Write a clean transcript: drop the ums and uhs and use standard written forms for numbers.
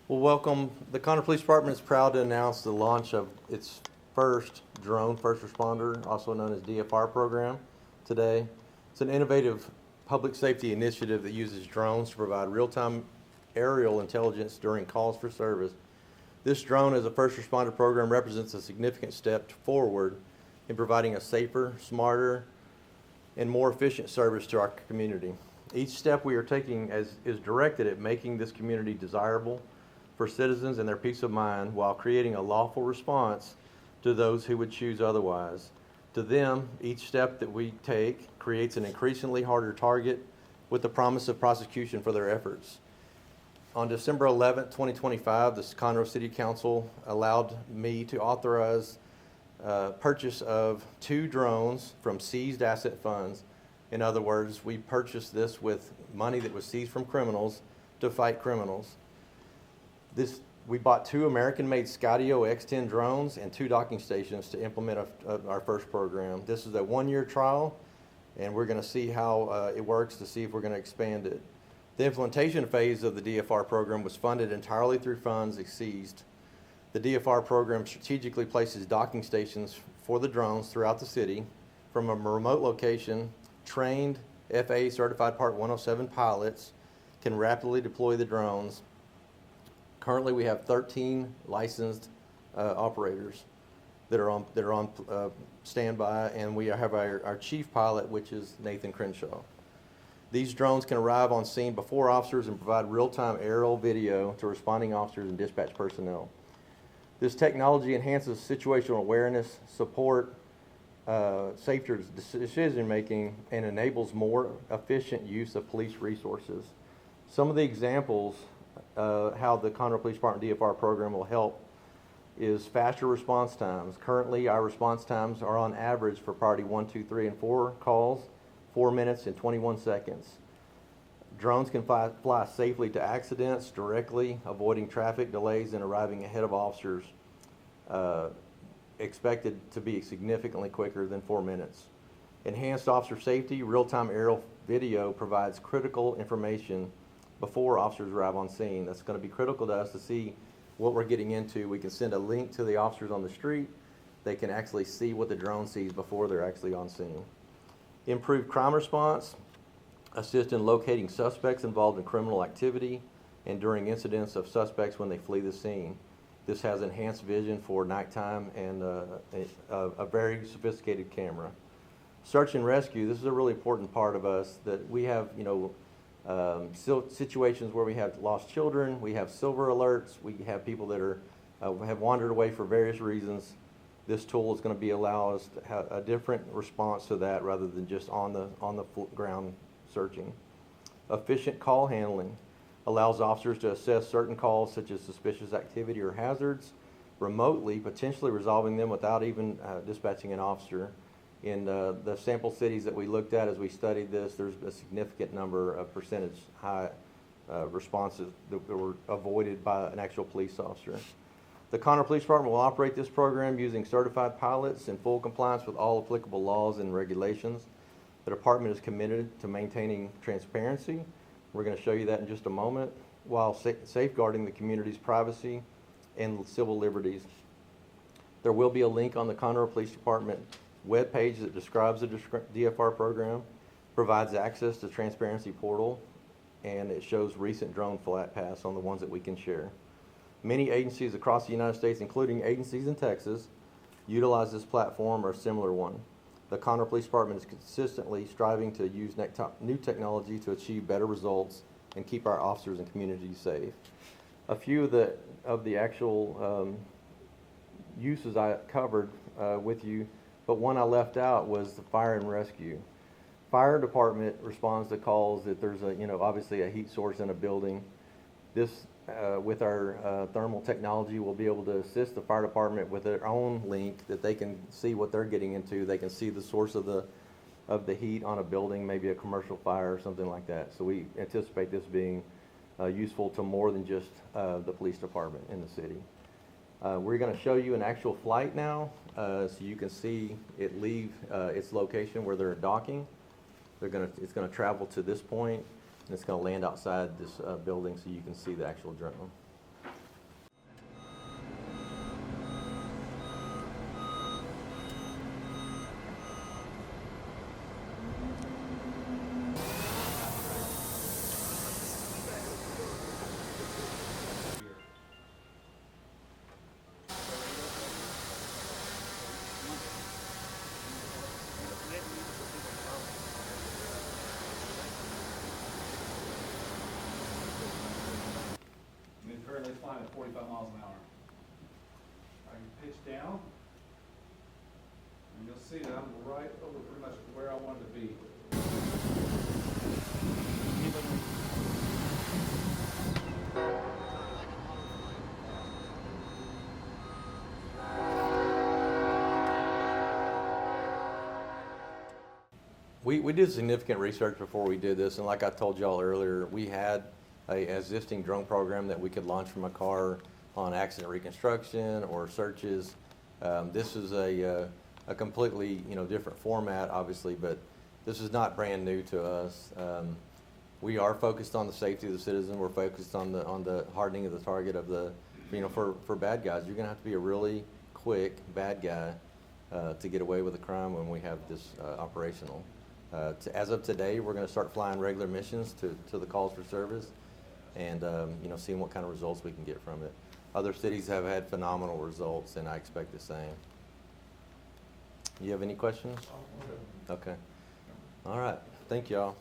Well, welcome. The Conroe Police Department is proud to announce the launch of its first drone first responder, also known as DFR program, today. It's an innovative public safety initiative that uses drones to provide real-time aerial intelligence during calls for service. This drone as a first responder program represents a significant step forward in providing a safer, smarter, and more efficient service to our community. Each step we are taking is directed at making this community desirable for citizens and their peace of mind while creating a lawful response to those who would choose otherwise. To them, each step that we take creates an increasingly harder target with the promise of prosecution for their efforts. On December 11th, 2025, the Conroe City Council allowed me to authorize purchase of 2 drones from seized asset funds. In other words, we purchased this with money that was seized from criminals to fight criminals. We bought 2 American-made Skydio X10 drones and 2 docking stations to implement our first program. This is a 1-year trial, and we're going to see how it works to see if we're going to expand it. The implementation phase of the DFR program was funded entirely through funds seized. The DFR program strategically places docking stations for the drones throughout the city. From a remote location, trained FAA certified Part 107 pilots can rapidly deploy the drones. Currently, we have 13 licensed operators that are on standby, and we have our chief pilot, which is Nathan Crenshaw. These drones can arrive on scene before officers and provide real-time aerial video to responding officers and dispatch personnel. This technology enhances situational awareness, support, safer decision-making, and enables more efficient use of police resources. Some of the examples how the Conroe Police Department DFR program will help is faster response times. Currently, our response times are on average for priority 1, 2, 3, and 4 calls, 4 minutes and 21 seconds. Drones can fly safely to accidents directly, avoiding traffic delays and arriving ahead of officers, expected to be significantly quicker than 4 minutes. Enhanced officer safety, real-time aerial video provides critical information before officers arrive on scene. That's going to be critical to us to see what we're getting into. We can send a link to the officers on the street. They can actually see what the drone sees before they're actually on scene. Improved crime response, assist in locating suspects involved in criminal activity and during incidents of suspects when they flee the scene. This has enhanced vision for nighttime and a very sophisticated camera. Search and rescue, this is a really important part of us that we have, situations where we have lost children, we have silver alerts, we have people that are have wandered away for various reasons. This tool is going to allow us to have a different response to that rather than just on the ground searching. Efficient call handling allows officers to assess certain calls such as suspicious activity or hazards remotely, potentially resolving them without even dispatching an officer. In the sample cities that we looked at as we studied this, there's a significant number of percentage high responses that were avoided by an actual police officer. The Conroe Police Department will operate this program using certified pilots in full compliance with all applicable laws and regulations. The department is committed to maintaining transparency. We're going to show you that in just a moment, while safeguarding the community's privacy and civil liberties. There will be a link on the Conroe Police Department webpage that describes the DFR program, provides access to Transparency Portal, and it shows recent drone flight paths on the ones that we can share. Many agencies across the United States, including agencies in Texas, utilize this platform or a similar one. The Conroe Police Department is consistently striving to use new technology to achieve better results and keep our officers and communities safe. A few of the actual uses I covered with you, but one I left out was the fire and rescue. Fire department responds to calls that there's obviously a heat source in a building. This, with our thermal technology, will be able to assist the fire department with their own link that they can see what they're getting into. They can see the source of the heat on a building, maybe a commercial fire or something like that. So we anticipate this being useful to more than just the police department in the city. We're going to show you an actual flight now, so you can see it leave its location where they're docking. It's going to travel to this point, and it's going to land outside this building so you can see the actual drone. flying at 45 miles an hour. I can pitch down, and you'll see that I'm right over pretty much where I wanted to be. We did significant research before we did this, and like I told y'all earlier, we had an existing drone program that we could launch from a car on accident reconstruction or searches. This is a completely different format, obviously, but this is not brand new to us. We are focused on the safety of the citizen. We're focused on the hardening of the target of the for bad guys. You're gonna have to be a really quick bad guy to get away with a crime when we have this operational. As of today, we're going to start flying regular missions to the calls for service, and seeing what kind of results we can get from it. Other cities have had phenomenal results, and I expect the same. You have any questions? Okay. All right. Thank y'all.